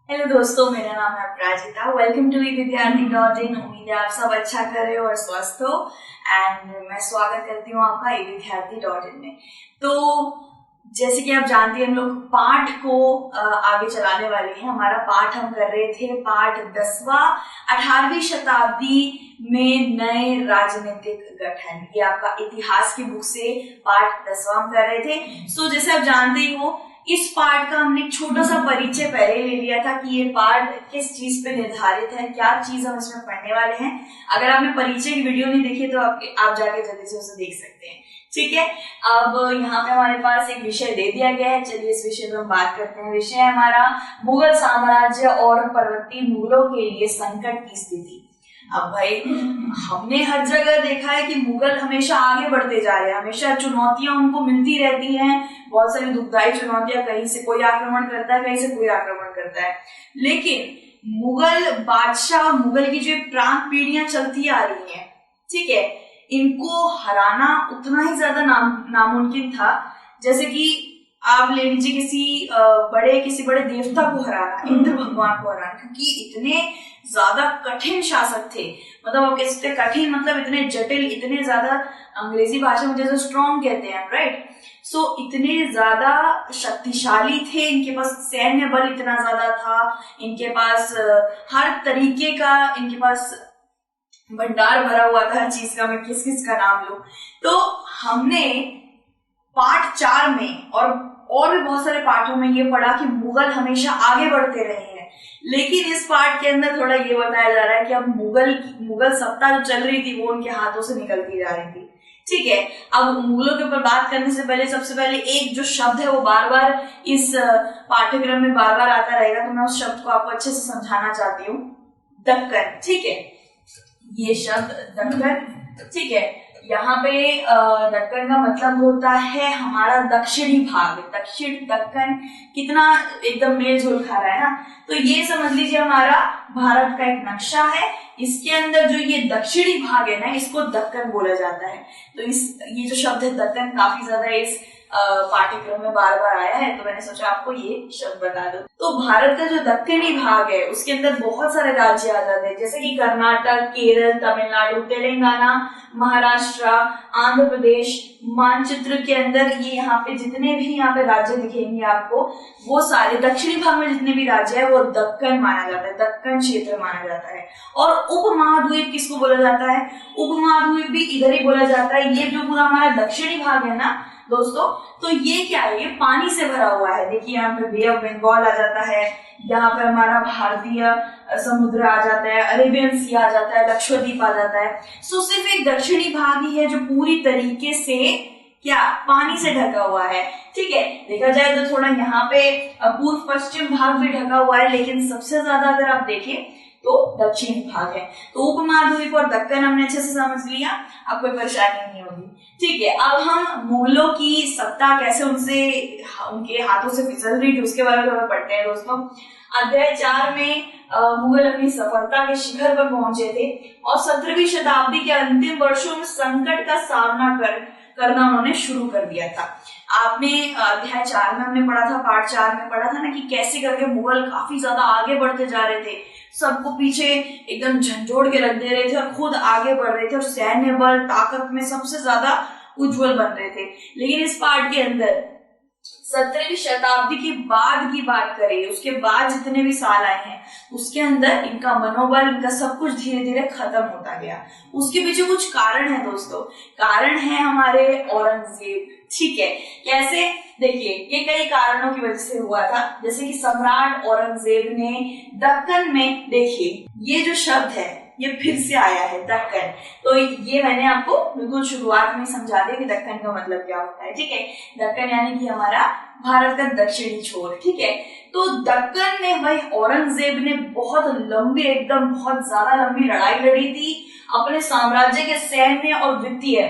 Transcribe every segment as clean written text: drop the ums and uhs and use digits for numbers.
Hello दोस्तों, मेरा नाम है अपराजिता। Welcome to evidyarthi.in। उम्मीद है आप सब अच्छा कर रहे हो और स्वस्थ हो। एंड मैं स्वागत करती हूँ आपका evidyarthi.in में। तो जैसे कि आप जानते हैं, हम लोग पाठ को आगे चलाने वाले हैं। हमारा पाठ हम कर रहे थे पाठ 10वां, 18वीं शताब्दी में नए राजनीतिक गठन। ये आपका इतिहास की बुक से पाठ 10वां हम कर रहे थे। सो जैसे आप जानते ही हो, इस पार्ट का हमने एक छोटा सा परिचय पहले ले लिया था कि ये पार्ट किस चीज पे निर्धारित है, क्या चीज हम इसमें पढ़ने वाले हैं। अगर आपने परिचय की वीडियो नहीं देखी तो आप जाके जल्दी से उसे देख सकते हैं। ठीक है, अब यहाँ पे हमारे पास एक विषय दे दिया गया है। चलिए इस विषय पे हम बात करते हैं। विषय है हमारा मुगल साम्राज्य और पर्वतीय मुगलों के लिए संकट की स्थिति। अब भाई, हमने हर जगह देखा है कि मुगल हमेशा आगे बढ़ते जा रहे हैं, हमेशा चुनौतियां उनको मिलती रहती हैं। बहुत सारी दुखदाई चुनौतियां, कहीं से कोई आक्रमण करता है, कहीं से कोई आक्रमण करता है। लेकिन मुगल बादशाह, मुगल की जो प्रांत पीढ़ियां चलती आ रही हैं, ठीक है, इनको हराना उतना ही ज्यादा नामुमकिन था जैसे कि आप ले लीजिए किसी बड़े देवता को हराना, इंद्र भगवान को हराना, क्योंकि इतने ज्यादा कठिन शासक थे। मतलब आप कह सकते कठिन मतलब इतने जटिल, इतने ज्यादा, अंग्रेजी भाषा में जैसे स्ट्रॉन्ग कहते हैं, राइट। सो इतने ज्यादा शक्तिशाली थे, इनके पास सैन्य बल इतना ज्यादा था, इनके पास हर तरीके का इनके पास भंडार भरा हुआ था हर चीज का। मैं किस किस का नाम लूं। तो हमने पाठ 4 में और भी बहुत सारे पाठों में ये पढ़ा कि मुगल हमेशा आगे बढ़ते रहे हैं। लेकिन इस पाठ के अंदर थोड़ा ये बताया जा रहा है कि अब मुगल सत्ता जो चल रही थी वो उनके हाथों से निकलती जा रही थी। ठीक है, अब मुगलों के ऊपर बात करने से पहले सबसे पहले एक जो शब्द है वो बार बार इस पाठ्यक्रम में बार बार आता रहेगा, तो मैं उस शब्द को आपको अच्छे से समझाना चाहती हूँ। दक्कन। ठीक है, ये शब्द दक्कन, ठीक है, यहाँ पे दक्कन का मतलब होता है हमारा दक्षिणी भाग। दक्षिण दक्कन कितना एकदम मेल जोल खा रहा है ना। तो ये समझ लीजिए हमारा भारत का एक नक्शा है, इसके अंदर जो ये दक्षिणी भाग है ना, इसको दक्कन बोला जाता है। तो ये जो शब्द है दक्कन काफी ज्यादा इस पाठ्यक्रम में बार बार आया है, तो मैंने सोचा आपको ये शब्द बता दूं। तो भारत का जो दक्षिणी भाग है उसके अंदर बहुत सारे राज्य आ जाते हैं, जैसे कि कर्नाटक, केरल, तमिलनाडु, तेलंगाना, महाराष्ट्र, आंध्र प्रदेश। मानचित्र के अंदर ये यहाँ पे जितने भी यहाँ पे राज्य दिखेंगे आपको, वो सारे दक्षिणी भाग में जितने भी राज्य है वो दक्कन माना जाता है, दक्कन क्षेत्र माना जाता है। और उपमहाद्वीप किसको बोला जाता है? उपमहाद्वीप भी इधर ही बोला जाता है। ये जो पूरा हमारा दक्षिणी भाग है ना दोस्तों, तो ये क्या है? ये पानी से भरा हुआ है। देखिए यहाँ पे बे ऑफ बंगाल आ जाता है, यहाँ पे हमारा भारतीय समुद्र आ जाता है, अरेबियन सी आ जाता है, लक्षद्वीप आ जाता है। सो सिर्फ एक दक्षिणी भाग ही है जो पूरी तरीके से क्या पानी से ढका हुआ है। ठीक है, देखा जाए तो थोड़ा यहाँ पे पूर्व पश्चिम भाग भी ढका हुआ है, लेकिन सबसे ज्यादा अगर आप देखें तो दक्षिणी भाग है। तो उपमहाद्वीप और दक्कन हमने अच्छे से समझ लिया, अब कोई परेशानी नहीं होगी। ठीक है, अब हम मुगलों की सत्ता कैसे उनके हाथों से फिसल रही थी उसके बारे में थोड़ा पढ़ते हैं दोस्तों। अध्याय 4 में मुगल अपनी सफलता के शिखर पर पहुंचे थे और 17वीं शताब्दी के अंतिम वर्षों में संकट का सामना करना उन्होंने शुरू कर दिया था। आपने अध्याय 4 में हमने पढ़ा था, पार्ट 4 में पढ़ा था ना, कि कैसे करके मुगल काफी ज्यादा आगे बढ़ते जा रहे थे, सबको पीछे एकदम झंझोड़ के रख दे रहे थे और खुद आगे बढ़ रहे थे और सैन्य बल ताकत में सबसे ज्यादा उज्जवल बन रहे थे। लेकिन इस पार्ट के अंदर 17वीं शताब्दी के बाद की बात करें, उसके बाद जितने भी साल आए हैं उसके अंदर इनका मनोबल, इनका सब कुछ धीरे धीरे खत्म होता गया। उसके पीछे कुछ कारण है दोस्तों। कारण है हमारे औरंगजेब। ठीक है, कैसे? देखिए, ये कई कारणों की वजह से हुआ था। जैसे कि सम्राट औरंगजेब ने दक्कन में, देखिए ये जो शब्द है ये फिर से आया है, दक्कन। तो ये मैंने आपको बिल्कुल शुरुआत में समझा दिया कि दक्कन का मतलब क्या होता है। ठीक है, दक्कन यानी कि हमारा भारत का दक्षिणी छोर। ठीक है, तो दक्कन में भाई औरंगजेब ने बहुत बहुत ज्यादा लंबी लड़ाई लड़ी थी। अपने साम्राज्य के सैन्य और वित्तीय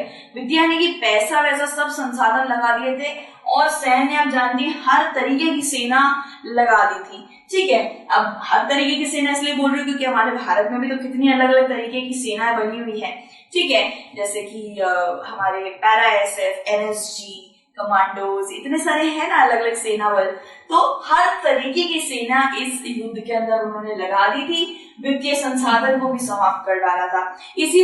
यानी कि पैसा वैसा सब संसाधन लगा दिए थे, और सैन्य आप जानती हैं हर तरीके की सेना लगा दी थी। ठीक है, अब हर तरीके की सेना इसलिए बोल रही हूँ क्योंकि हमारे भारत में भी तो कितनी अलग अलग तरीके की सेनाएं बनी हुई है। ठीक है, जैसे कि हमारे पैरा एसएफ, एनएसजी, कमांडोज, इतने सारे हैं ना अलग अलग सेना बल। तो हर तरीके की सेना इस युद्ध के अंदर उन्होंने लगा दी थी, वित्तीय संसाधन को भी समाप्त कर डाला था। इसी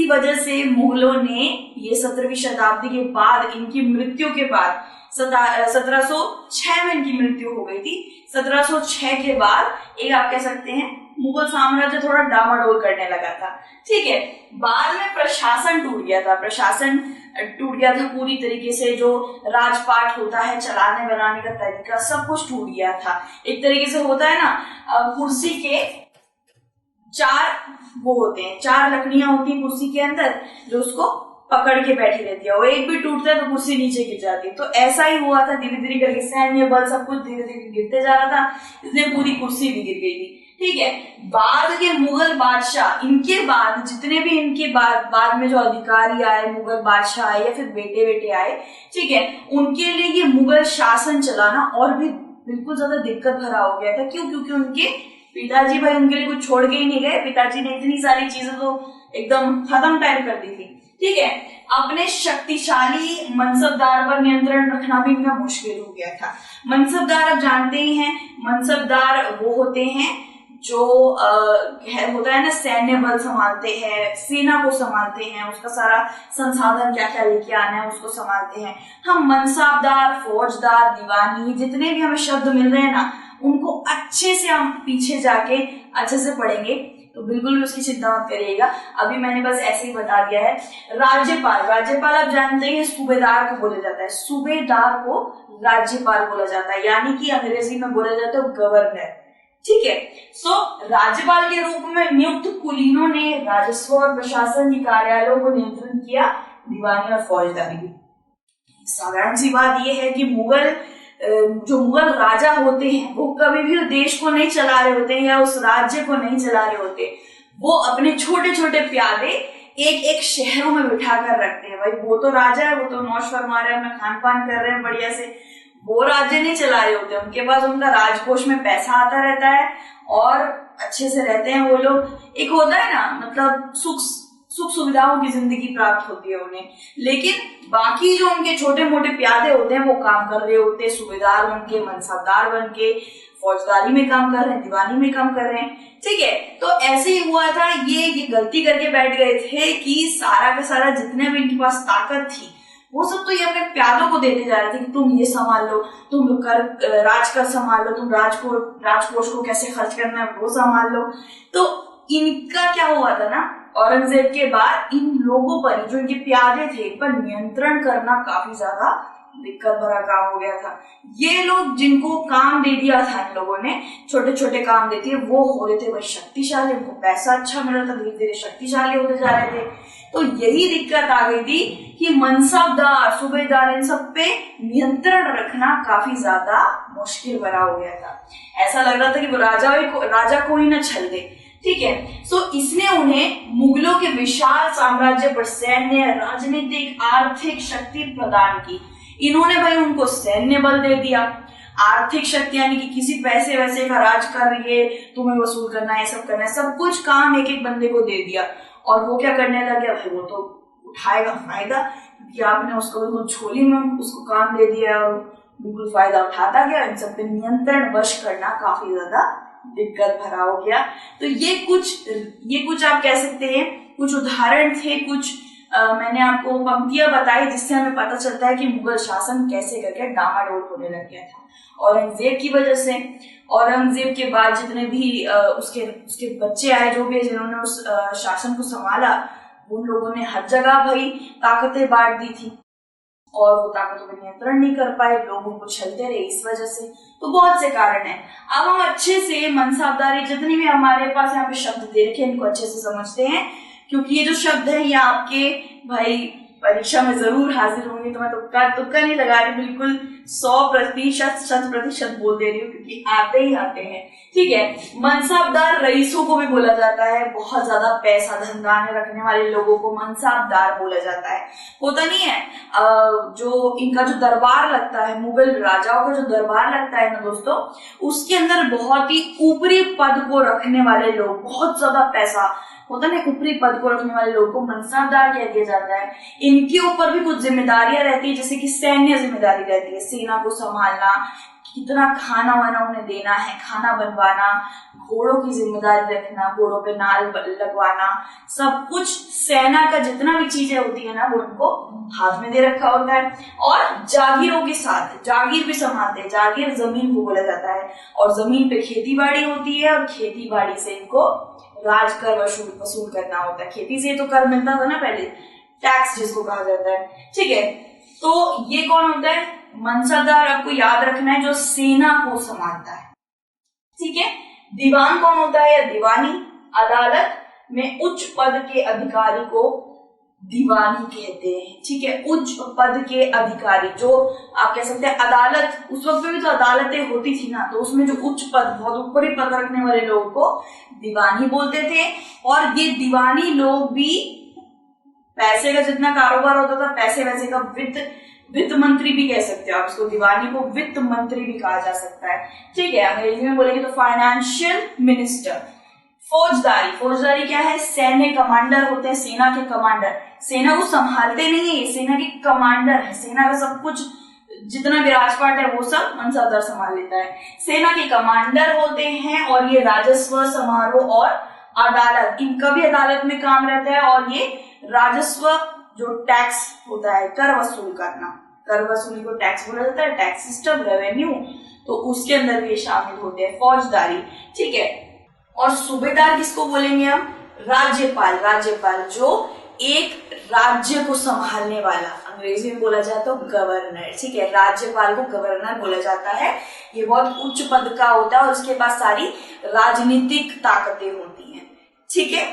वजह से मुगलों ने ये 17वीं शताब्दी के बाद, इनकी मृत्यु के बाद, 1706 में इनकी मृत्यु हो गई थी। 1706 के बाद एक आप कह सकते हैं मुगल साम्राज्य थोड़ा डामाडोल करने लगा था। ठीक है, बाद में प्रशासन टूट गया था पूरी तरीके से। जो राजपाट होता है, चलाने बनाने का तरीका, सब कुछ टूट गया था। एक तरीके से होता है ना, कुर्सी के 4 वो होते हैं, 4 लकड़ियां होती हैं कुर्सी के अंदर, जो उसको पकड़ के बैठी रहती है, और एक भी टूटता है तो कुर्सी नीचे गिर जाती है। तो ऐसा ही हुआ था, धीरे धीरे करके सैन्य बल सब कुछ धीरे धीरे गिरते जा रहा था, इसलिए पूरी कुर्सी भी गिर गई थी। ठीक है, बाद के मुगल बादशाह, इनके बाद जितने भी इनके बाद में जो अधिकारी आए, मुगल बादशाह आए या फिर बेटे आए, ठीक है, उनके लिए ये मुगल शासन चलाना और भी बिल्कुल ज्यादा दिक्कत भरा हो गया था। क्यों? क्योंकि उनके पिताजी भाई उनके लिए कुछ छोड़ के ही नहीं गए। पिताजी ने इतनी सारी चीजें तो एकदम खत्म टाइम कर दी थी। ठीक है, अपने शक्तिशाली मनसबदार पर नियंत्रण रखना भी इनका मुश्किल हो गया था। मनसबदार आप जानते ही हैं, मनसबदार वो होते हैं जो होता है ना, सैन्य बल संभालते हैं, सेना को संभालते हैं, उसका सारा संसाधन क्या क्या लेके आना है उसको संभालते हैं। हम मनसाबदार, फौजदार, दीवानी, जितने भी हमें शब्द मिल रहे हैं ना, उनको अच्छे से हम पीछे जाके अच्छे से पढ़ेंगे, तो बिल्कुल भी उसकी चिंता मत करिएगा। अभी मैंने बस ऐसे ही बता दिया है। राज्यपाल आप जानते हैं सूबेदार को बोला जाता है, सूबेदार को राज्यपाल बोला जाता है, यानी कि अंग्रेजी में बोला जाता है गवर्नर। ठीक है, सो राज्यपाल के रूप में नियुक्त कुलीनों ने राजस्व और प्रशासन के कार्यालयों को नियंत्रण किया, दीवानी और फौजदारी। साधारण सी बात यह है कि जो मुगल राजा होते हैं वो कभी भी देश को नहीं चला रहे होते या उस राज्य को नहीं चला रहे होते। वो अपने छोटे छोटे प्यादे एक एक शहरों में बिठा कर रखते हैं। भाई वो तो राजा है, वो तो नौश फरमा रहे हैं, अपना खान पान कर रहे हैं बढ़िया से, वो राज्य नहीं चला रहे होते। उनके पास उनका राजकोष में पैसा आता रहता है और अच्छे से रहते हैं वो लोग। एक होता है ना, मतलब सुख सुविधाओं की जिंदगी प्राप्त होती है उन्हें। लेकिन बाकी जो उनके छोटे मोटे प्यादे होते हैं वो काम कर रहे होते हैं, सूबेदार बन के, मनसबदार बन के, फौजदारी में काम कर रहे हैं, दीवानी में काम कर रहे हैं। ठीक है, तो ऐसे ही हुआ था। ये गलती करके बैठ गए थे कि सारा का सारा जितने भी इनके पास ताकत थी वो सब तो ये अपने प्यादों को देते जा रहे थे कि तुम ये संभाल लो, तुम राजकर संभाल लो, तुम राजकोष को कैसे खर्च करना है वो संभाल लो। तो इनका क्या हुआ था ना, औरंगजेब के बाद इन लोगों पर, जो इनके प्यादे थे, इन पर नियंत्रण करना काफी ज्यादा दिक्कत भरा काम हो गया था। ये लोग जिनको काम दे दिया था, इन लोगों ने छोटे छोटे काम देते, वो हो रहे थे भाई शक्तिशाली, उनको पैसा अच्छा मिल रहा था, धीरे धीरे शक्तिशाली होते जा रहे थे। तो यही दिक्कत आ गई थी कि मनसबदार, सूबेदार, इन सब पे नियंत्रण रखना काफी ज्यादा मुश्किल भरा हो गया था। ऐसा लग रहा था कि वो राजा को ही न छल दे। ठीक है, सो इसने उन्हें मुगलों के विशाल साम्राज्य पर सैन्य, राजनीतिक, आर्थिक शक्ति प्रदान की। इन्होंने भाई उनको सैन्य बल दे दिया, आर्थिक शक्ति यानी कि किसी पैसे वैसे का राज कर रही है, तुम्हें वसूल करना है, सब करना है, सब कुछ काम एक एक बंदे को दे दिया। और वो क्या करने लगे, वो तो उठाएगा फायदा, क्योंकि आपने उसको बिल्कुल झोली में उसको काम दे दिया और बिल्कुल फायदा उठाता गया। इन सब पे नियंत्रण वश करना काफी ज्यादा दिक्कत भरा हो गया। तो ये कुछ आप कह सकते हैं कुछ उदाहरण थे, कुछ मैंने आपको पंक्तियां बताई जिससे हमें पता चलता है कि मुगल शासन कैसे करके डामाडोल होने लग गया था औरंगजेब की वजह से। औरंगजेब के बाद जितने भी उसके बच्चे आए, जो भी जिन्होंने उस शासन को संभाला, उन लोगों ने हर जगह भाई ताकतें बांट दी थी और वो ताकतों पर नियंत्रण नहीं कर पाए, लोगों को छलते रहे इस वजह से। तो बहुत से कारण हैं। अब हम अच्छे से मनसाबदारी, जितनी भी हमारे पास यहाँ पे शब्द दे रखे हैं, इनको अच्छे से समझते हैं, क्योंकि ये जो शब्द है ये आपके भाई परीक्षा में जरूर हाजिर होंगे। तो मैं तुक्का नहीं लगा रही, बिल्कुल 100% बोल दे रही हूँ, क्योंकि आते ही आते हैं। ठीक है, मनसाबदार रईसों को भी बोला जाता है, बहुत ज्यादा पैसा धंधाने रखने वाले लोगों को मनसाबदार बोला जाता है। होता नहीं है, जो इनका जो दरबार लगता है, मुगल राजाओं का जो दरबार लगता है ना दोस्तों, उसके अंदर बहुत ही ऊपरी पद को रखने वाले लोग, बहुत ज्यादा पैसा, होता है ना, ऊपरी पद को रखने वाले लोगों को मनसबदार कह दिया जाता है। इनके ऊपर भी कुछ जिम्मेदारियां रहती है, जैसे कि सैन्य जिम्मेदारी रहती है, सेना को संभालना, कितना खाना वाना उन्हें देना है, खाना बनवाना, घोड़ों की जिम्मेदारी रखना, घोड़ों पे नाल लगवाना, सब कुछ सेना का जितना भी चीजें होती है ना वो उनको हाथ में दे रखा होता है। और जागीरों के साथ जागीर भी संभालते हैं, जागीर जमीन को बोला जाता है, और जमीन पे खेती बाड़ी होती है, और खेती बाड़ी से इनको राज कर वसूल करना होता है। खेती से तो कर मिलता था ना पहले, टैक्स जिसको कहा जाता है, ठीक है। तो ये कौन होता है? मनसबदार, आपको याद रखना है, जो सेना को संभालता है, ठीक है। दीवान कौन होता है, या दीवानी? अदालत में उच्च पद के अधिकारी को दीवानी कहते हैं, ठीक है। उच्च पद के अधिकारी, जो आप कह सकते हैं अदालत, उस वक्त में भी तो अदालतें होती थी ना, तो उसमें जो उच्च पद, बहुत ऊपरी पद रखने वाले लोगों को दीवानी बोलते थे। और ये दीवानी लोग भी पैसे का जितना कारोबार होता था, पैसे वैसे का वित्त मंत्री भी कह सकते हो आप इसको, दीवानी को वित्त मंत्री भी कहा जा सकता है, ठीक है। अंग्रेजी में बोलेंगे तो फाइनेंशियल मिनिस्टर। फौजदारी क्या है? सैन्य कमांडर होते हैं, सेना के कमांडर। सेना को संभालते नहीं है, सेना के कमांडर है, सेना का सब कुछ जितना भी राजपाट है वो सब मनसबदार संभाल लेता है। सेना के कमांडर होते हैं, और ये राजस्व, समारोह और अदालत, इनका भी अदालत में काम रहता है। और ये राजस्व, जो टैक्स होता है, कर वसूल करना, कर वसूली को टैक्स बोला जाता है, टैक्स सिस्टम, रेवेन्यू, तो उसके अंदर भी शामिल होते हैं फौजदारी, ठीक है। और सूबेदार किसको बोलेंगे हम? राज्यपाल, जो एक राज्य को संभालने वाला, अंग्रेजी में बोला जाता है गवर्नर, ठीक है। राज्यपाल को गवर्नर बोला जाता है। ये बहुत उच्च पद का होता है, और उसके पास सारी राजनीतिक ताकतें होती हैं, ठीक है।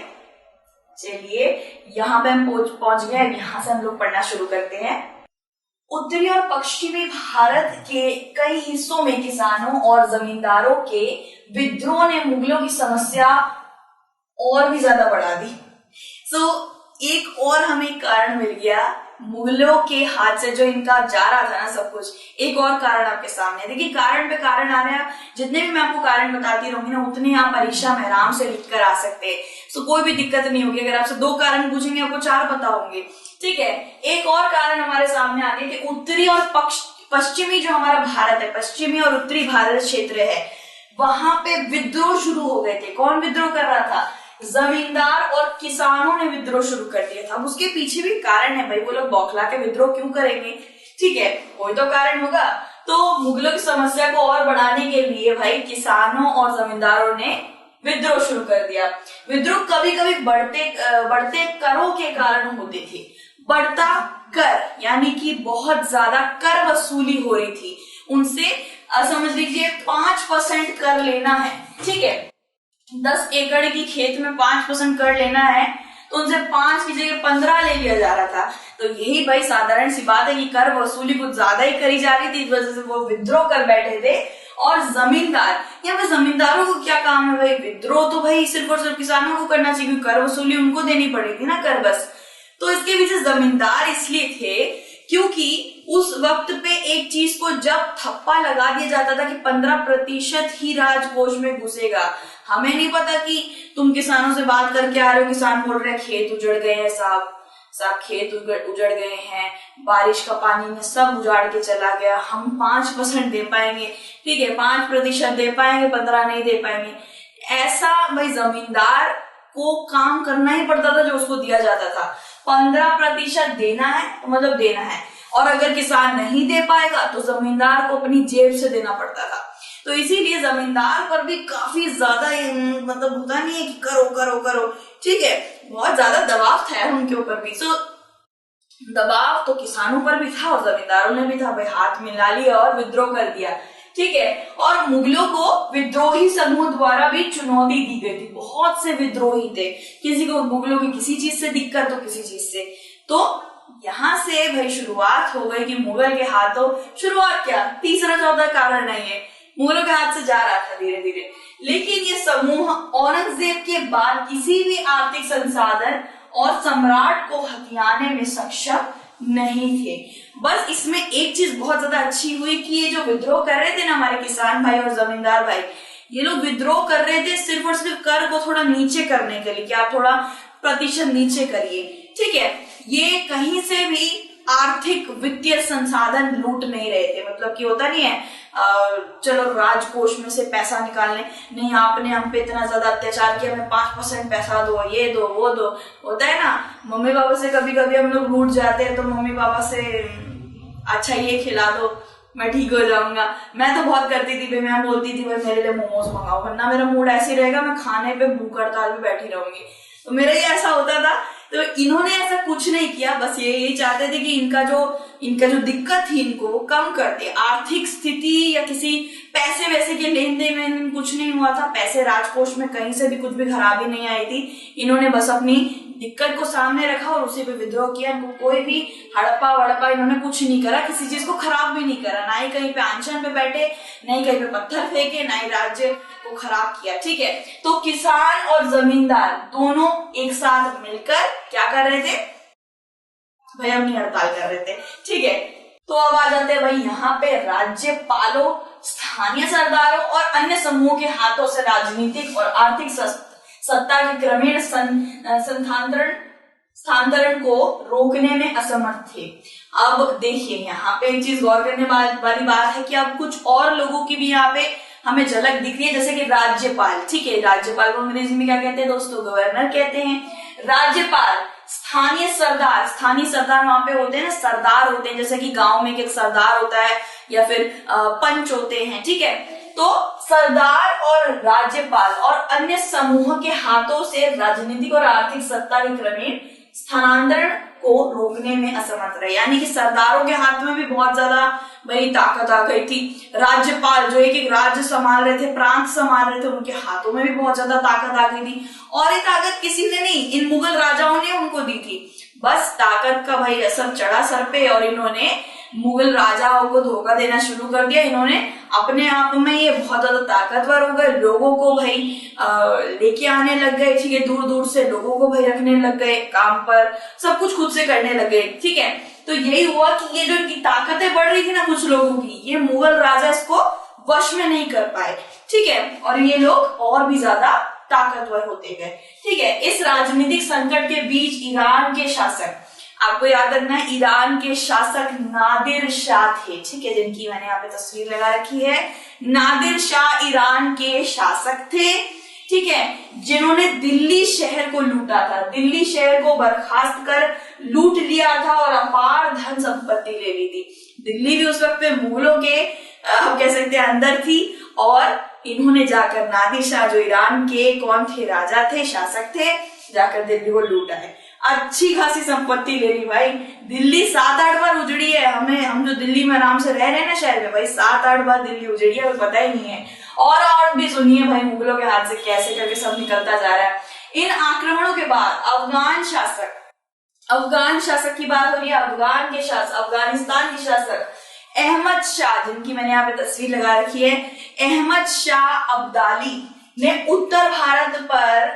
चलिए, यहाँ पे हम पहुंच गए। यहाँ से हम लोग पढ़ना शुरू करते हैं। उत्तरी और पश्चिमी भारत के कई हिस्सों में किसानों और जमींदारों के विद्रोह ने मुगलों की समस्या और भी ज्यादा बढ़ा दी। एक और हमें कारण मिल गया, मुगलों के हाथ से जो इनका जा रहा था ना सब कुछ, एक और कारण आपके सामने। देखिए, कारण पे कारण आ रहा है, जितने भी मैं आपको कारण बताती रहूंगी ना, उतने आप परीक्षा में आराम से लिख कर आ सकते हैं। कोई भी दिक्कत नहीं होगी। अगर आपसे 2 कारण पूछेंगे, आपको 4 पता होंगे, ठीक है। एक और कारण हमारे सामने आ गया कि उत्तरी और पश्चिमी जो हमारा भारत है, पश्चिमी और उत्तरी भारत क्षेत्र है, वहां पे विद्रोह शुरू हो गए थे। कौन विद्रोह कर रहा था? जमींदार और किसानों ने विद्रोह शुरू कर दिया था। अब उसके पीछे भी कारण है भाई, वो लोग बौखला के विद्रोह क्यों करेंगे, ठीक है, कोई तो कारण होगा। तो मुगलों की समस्या को और बढ़ाने के लिए भाई किसानों और जमींदारों ने विद्रोह शुरू कर दिया। विद्रोह कभी कभी बढ़ते करों के कारण होते थे। बढ़ता कर यानी कि बहुत ज्यादा कर वसूली हो रही थी उनसे। समझ लीजिए 5% कर लेना है, ठीक है। 10 एकड़ की खेत में 5% कर लेना है, तो उनसे 5 की जगह 15 ले लिया जा रहा था। तो यही भाई साधारण सी बात है कि कर वसूली कुछ ज्यादा ही करी जा रही थी, इस वजह से वो विद्रोह कर बैठे थे। और जमींदार, यहाँ पे जमींदारों को क्या काम है भाई? विद्रोह तो भाई सिर्फ और सिर्फ किसानों को करना चाहिए, कर वसूली उनको देनी पड़ेगी ना, कर बस। तो इसके पीछे जमींदार इसलिए थे क्योंकि उस वक्त पे एक चीज को जब थप्पा लगा दिया जाता था कि 15% ही राजकोष में घुसेगा। हमें नहीं पता कि तुम किसानों से बात करके आ रहे हो, किसान बोल रहे हैं खेत उजड़ गए हैं साहब, खेत उजड़ गए हैं, बारिश का पानी में सब उजाड़ के चला गया, हम 5% दे पाएंगे, ठीक है, 5% दे पाएंगे, 15 नहीं दे पाएंगे। ऐसा भाई जमींदार को काम करना ही पड़ता था जो उसको दिया जाता था। 15% देना है तो मतलब देना है, और अगर किसान नहीं दे पाएगा तो जमींदार को अपनी जेब से देना पड़ता था। तो इसीलिए जमींदार पर भी काफी ज्यादा मतलब होता नहीं है कि करो करो करो, ठीक है, बहुत ज्यादा दबाव था उनके ऊपर भी। तो दबाव तो किसानों पर भी था और जमींदारों ने भी था, भाई हाथ मिला लिया और विद्रोह कर दिया, ठीक है। और मुगलों को विद्रोही समूह द्वारा भी चुनौती दी गई थी। बहुत से विद्रोही थे, किसी को मुगलों की किसी चीज से दिक्कत तो किसी चीज से। तो यहाँ से भाई शुरुआत हो गई कि मुगल के हाथों, शुरुआत क्या, तीसरा चौथा कारण नहीं है, मुगलों के हाथ से जा रहा था धीरे धीरे। लेकिन ये समूह औरंगजेब के बाद किसी भी आर्थिक संसाधन और सम्राट को हथियाने में सक्षम नहीं थे। बस इसमें एक चीज बहुत ज्यादा अच्छी हुई कि ये जो विद्रोह कर रहे थे ना हमारे किसान भाई और जमींदार भाई, ये लोग विद्रोह कर रहे थे सिर्फ और सिर्फ कर को थोड़ा नीचे करने के लिए कि आप थोड़ा प्रतिशत नीचे करिए, ठीक है। ये कहीं से भी आर्थिक वित्तीय संसाधन लूट नहीं रहे थे, मतलब कि होता नहीं है चलो राजकोष में से पैसा निकालने, नहीं आपने हम पे इतना ज्यादा अत्याचार किया, हमें 5% पैसा दो, ये दो वो दो, होता है ना। मम्मी पापा से कभी कभी हम लोग रूठ जाते हैं तो मम्मी पापा से अच्छा ये खिला दो मैं ठीक हो जाऊंगा। मैं तो बहुत करती थी भाई, मैं बोलती थी भाई मेरे लिए मोमोज मंगाओ, वरना मेरा मूड ऐसे ही रहेगा, मैं खाने पे भूख हड़ताल पे बैठी रहूंगी। तो मेरा ये ऐसा होता था। तो इन्होंने ऐसा कुछ नहीं किया, बस यही चाहते थे कि इनका जो दिक्कत थी इनको वो कम करते। आर्थिक स्थिति या किसी पैसे वैसे के लेन देन में कुछ नहीं हुआ था, पैसे राजकोष में कहीं से भी कुछ भी खराबी नहीं आई थी। इन्होंने बस अपनी दिक्कत को सामने रखा और उसी पे विद्रोह किया। इनको कोई भी हड़प्पा वड़प्पा इन्होंने कुछ नहीं करा, किसी चीज को खराब भी नहीं करा, ना ही कहीं पे अनशन पे बैठे, ना ही कहीं पे पत्थर फेंके, ना ही राज्य को खराब किया, ठीक है। तो किसान और जमींदार दोनों एक साथ मिलकर क्या कर रहे थे भाई, अपनी हड़ताल कर रहे थे, ठीक है। तो अब आ जाते हैं भाई यहाँ पे राज्यपालों, स्थानीय सरदारों और अन्य समूहों के हाथों से राजनीतिक और आर्थिक सत्ता के क्रमेण स्थानांतरण को रोकने में असमर्थ थे। अब देखिए यहाँ पे एक चीज गौर करने वाली बात है कि अब कुछ और लोगों की भी यहाँ पे हमें झलक दिख रही है, जैसे कि राज्यपाल, ठीक है। राज्यपाल को अंग्रेजी में क्या कहते हैं दोस्तों, गवर्नर कहते हैं। राज्यपाल, स्थानीय सरदार वहां पे होते हैं ना, सरदार होते हैं, जैसे कि गांव में एक सरदार होता है या फिर पंच होते हैं, ठीक है। तो सरदार और राज्यपाल और अन्य समूह के हाथों से राजनीतिक और आर्थिक सत्ता के क्रमेण स्थानांतरण को रोकने में असमर्थ रहे, यानी कि सरदारों के हाथ में भी बहुत ज्यादा बड़ी ताकत आ गई थी। राज्यपाल जो एक राज्य संभाल रहे थे, प्रांत संभाल रहे थे, उनके हाथों में भी बहुत ज्यादा ताकत आ गई थी। और ये ताकत किसी ने नहीं, इन मुगल राजाओं ने उनको दी थी। बस ताकत का भाई असर चढ़ा सर पे और इन्होंने मुगल राजाओं को धोखा देना शुरू कर दिया। इन्होंने अपने आप में ये बहुत ज्यादा ताकतवर हो गए, लोगों को भाई लेके आने लग गए, ठीक है। दूर दूर से लोगों को भाई रखने लग गए काम पर, सब कुछ खुद से करने लग गए, ठीक है। तो यही हुआ कि ये जो इनकी ताकतें बढ़ रही थी ना कुछ लोगों की, ये मुगल राजा इसको वश में नहीं कर पाए, ठीक है। और ये लोग और भी ज्यादा ताकतवर होते गए, ठीक है। इस राजनीतिक संकट के बीच ईरान के शासक, आपको याद रखना है ईरान के शासक नादिर शाह थे, ठीक है, जिनकी मैंने यहाँ पे तस्वीर लगा रखी है। नादिर शाह ईरान के शासक थे, ठीक है, जिन्होंने दिल्ली शहर को लूटा था, दिल्ली शहर को बर्खास्त कर लूट लिया था और अपार धन संपत्ति ले ली थी। दिल्ली भी उस वक्त पे मुगलों के हम कह सकते हैं अंदर थी, और इन्होंने जाकर नादिर शाह जो ईरान के कौन थे, राजा थे, शासक थे, जाकर दिल्ली को लूटा है। अच्छी खासी संपत्ति ले ली भाई। दिल्ली 7-8 बार उजड़ी है। हम जो दिल्ली में आराम से रह रहे हैं ना शहर में, भाई 7-8 बार दिल्ली उजड़ी है, पता ही नहीं है। और भी सुनिए भाई मुगलों के हाथ से कैसे करके सब निकलता जा रहा है। इन आक्रमणों के बाद अफगान शासक की बात हो रही है। अफगानिस्तान के शासक अहमद शाह, जिनकी मैंने यहाँ पे तस्वीर लगा रखी है, अहमद शाह अब्दाली ने उत्तर भारत पर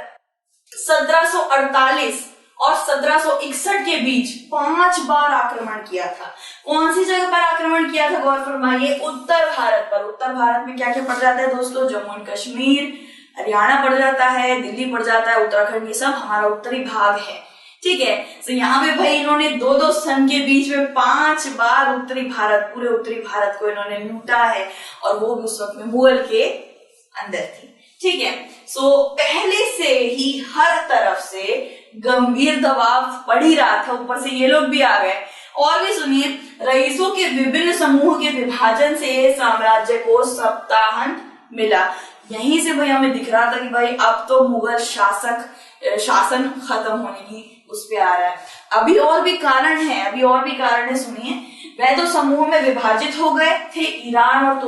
1748 और 1761 के बीच 5 बार आक्रमण किया था। कौन सी जगह पर आक्रमण किया था, गौर फरमाइए, उत्तर भारत पर। उत्तर भारत में क्या क्या पड़ जाता है दोस्तों, जम्मू एंड कश्मीर, हरियाणा पड़ जाता है, दिल्ली पड़ जाता है, उत्तराखंड, ये सब हमारा उत्तरी भाग है, ठीक है। तो यहाँ पे भाई इन्होंने 2-2 सन के बीच में 5 बार पूरे उत्तरी भारत को इन्होंने लूटा है, और वो भी उस वक्त में मुगल के अंदर थी, ठीक है। सो पहले से ही हर तरफ से गंभीर दबाव पड़ ही रहा था, ऊपर से ये लोग भी आ गए। और भी सुनिए, रईसों के विभिन्न समूह के विभाजन से साम्राज्य को सप्ताहांत मिला। यहीं से भाई हमें दिख रहा था कि भाई अब तो मुगल शासन खत्म होने की उस पे आ रहा है। अभी और भी कारण है, सुनिए। वह तो समूह में विभाजित हो गए थे ईरान और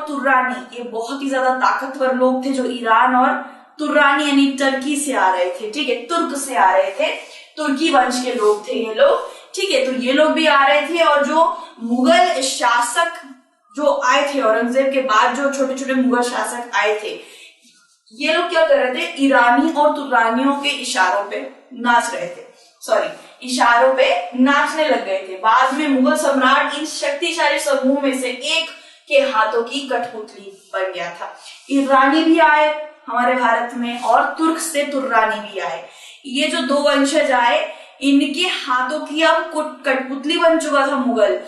तुर्रानी, ये बहुत ही ज्यादा ताकतवर लोग थे जो ईरान और तुर्रानी यानी टर्की से आ रहे थे, ठीक है, तुर्क से आ रहे थे, तुर्की वंश के लोग थे ये लोग, ठीक है। तो ये लोग भी आ रहे थे, और जो मुगल शासक जो आए थे, औरंगजेब के बाद जो छोटे छोटे मुगल शासक आए थे, ये लोग क्या कर रहे थे, ईरानी और तुर्रानियों के इशारों पे नाचने लग गए थे। बाद में मुगल सम्राट इन शक्तिशाली समूह में से एक के हाथों की कठपुतली बन गया था। ईरानी भी आए हमारे भारत में और तुर्क से तुर्रानी भी आए। ये जो दो वंशज आए, इनके हाथों की अब कठपुतली बन चुका था मुगल।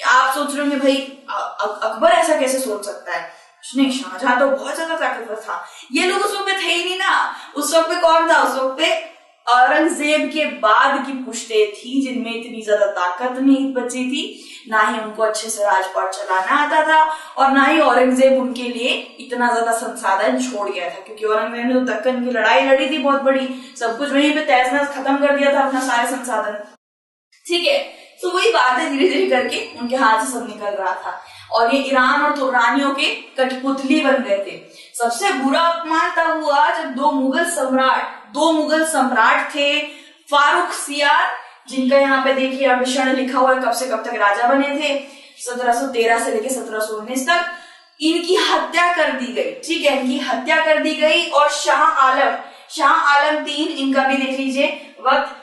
आप सोच रहे होंगे भाई अकबर ऐसा कैसे सोच सकता है? नहीं, शाहजहां तो बहुत ज्यादा ताकतवर था। ये लोग उस वक्त पे थे ही नहीं ना। उस वक्त पे कौन था? उस वक्त पे औरंगजेब के बाद की पुश्तें थी जिनमें इतनी ज्यादा ताकत नहीं बची थी, ना ही उनको अच्छे से राजपाट चलाना आता था, और ना ही औरंगजेब उनके लिए इतना ज्यादा संसाधन छोड़ गया था, क्योंकि औरंगजेब ने तो दक्कन की लड़ाई लड़ी थी बहुत बड़ी, सब कुछ वहीं पे तहस नहस खत्म कर दिया था अपना सारे संसाधन। ठीक है, तो वही बात है, धीरे धीरे करके उनके हाथ से सब निकल रहा था और ये ईरान और तुर्रानियों के कठपुतली बन गए थे। सबसे बुरा अपमान तब हुआ जब दो मुगल सम्राट थे, फारुखसियार, जिनका यहाँ पे देखिए अभिषण लिखा हुआ है, कब से कब तक राजा बने थे, 1713 से लेकर 1719 तक। इनकी हत्या कर दी गई। ठीक है, इनकी हत्या कर दी गई। और शाह आलम III, इनका भी देख लीजिए वक्त,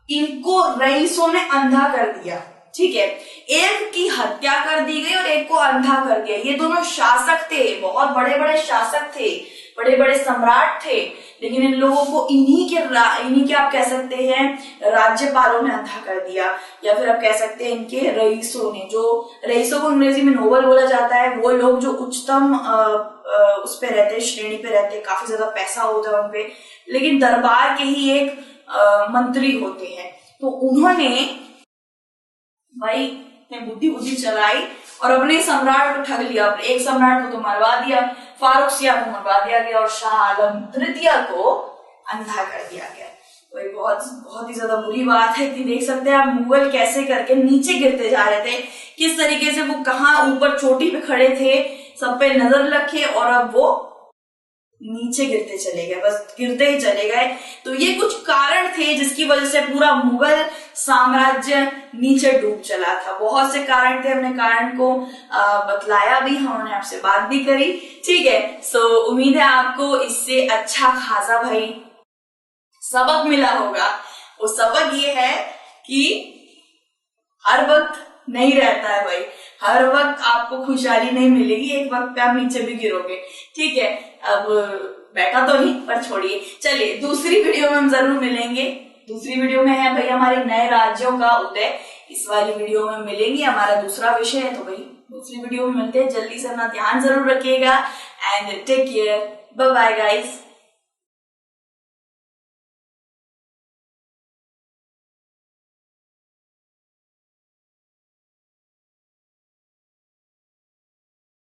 इनको रईसों ने अंधा कर दिया। ठीक है, एक की हत्या कर दी गई और एक को अंधा कर दिया। ये दोनों शासक थे, बहुत बड़े बड़े शासक थे, बड़े बड़े सम्राट थे, लेकिन इन लोगों को इन्हीं के आप कह सकते हैं राज्यपालों ने अंधा कर दिया, या फिर आप कह सकते हैं इनके रईसों ने। जो रईसों को अंग्रेजी में नोबल बोला जाता है, वो लोग जो उच्चतम उस पे रहते, श्रेणी पे रहते, काफी ज्यादा पैसा होता है उनपे, लेकिन दरबार के ही एक मंत्री होते हैं। तो उन्होंने भाई बुद्धि चलाई और अपने सम्राट को ठग लिया। एक सम्राट को तो मरवा दिया, फारुखसियार को मरवा दिया गया, और शाह आलम III को अंधा कर दिया गया। तो बहुत ही ज्यादा बुरी बात है कि देख सकते हैं आप मुगल कैसे करके नीचे गिरते जा रहे थे, किस तरीके से वो कहाँ ऊपर चोटी पे खड़े थे, सब पे नजर रखे, और अब वो नीचे गिरते चले गए, बस गिरते ही चले गए। तो ये कुछ कारण थे जिसकी वजह से पूरा मुगल साम्राज्य नीचे डूब चला था। बहुत से कारण थे, हमने कारण को बतलाया भी, हमने आपसे बात भी करी। ठीक है, सो उम्मीद है आपको इससे अच्छा खासा भाई सबक मिला होगा। वो सबक ये है कि हर वक्त नहीं रहता है भाई, हर वक्त आपको खुशहाली नहीं मिलेगी, एक वक्त पे आप नीचे भी गिरोगे। ठीक है, अब बैठा तो नहीं, पर छोड़िए, चलिए दूसरी वीडियो में हम जरूर मिलेंगे। दूसरी वीडियो में है भाई हमारे नए राज्यों का उदय, इस वाली वीडियो में मिलेंगे, हमारा दूसरा विषय है। तो भाई दूसरी वीडियो में मिलते हैं, जल्दी से अपना ध्यान जरूर रखिएगा and take care, bye bye guys.